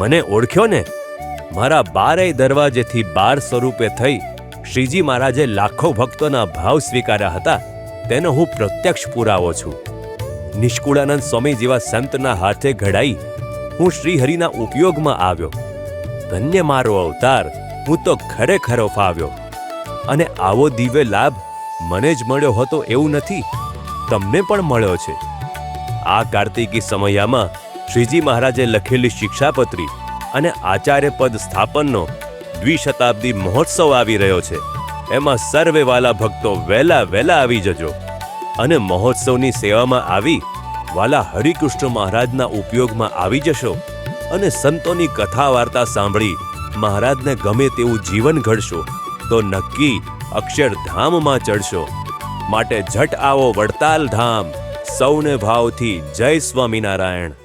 મને ઓળખ્યો ને? મારા 12 દરવાજેથી 12 સ્વરૂપે થઈ શ્રીજી મહારાજે લાખો ભક્તોના ભાવ સ્વીકાર્યા હતા, તેનો હું પ્રત્યક્ષ પુરાવો છું. નિષ્કુળાનંદ સ્વામી જેવા સંતના હાથે ઘડાઈ હું શ્રીહરિના ઉપયોગમાં આવ્યો. ધન્ય મારો અવતાર, હું તો ખરેખરો ફાવ્યો. અને આવો દિવ્ય લાભ મને જ મળ્યો હતો એવું નથી, તમને પણ મળ્યો છે. આ કાર્તિકી સમયામાં શ્રીજી મહારાજે લખેલી શિક્ષાપત્રી અને આચાર્ય પદ સ્થાપનનો દ્વિશતાબ્દી મહોત્સવ આવી રહ્યો છે. એમાં સર્વે વાલા ભક્તો વહેલા આવી જજો અને મહોત્સવની સેવામાં આવી વાલા હરિકૃષ્ણ મહારાજના ઉપયોગમાં આવી જશો અને સંતોની કથા વાર્તા સાંભળી મહારાજને ગમે તેવું જીવન ઘડશો તો નક્કી અક્ષરધામમાં ચડશો. માટે ઝટ આવો વડતાલ ધામ. સૌને ભાવથી જય સ્વામિનારાયણ.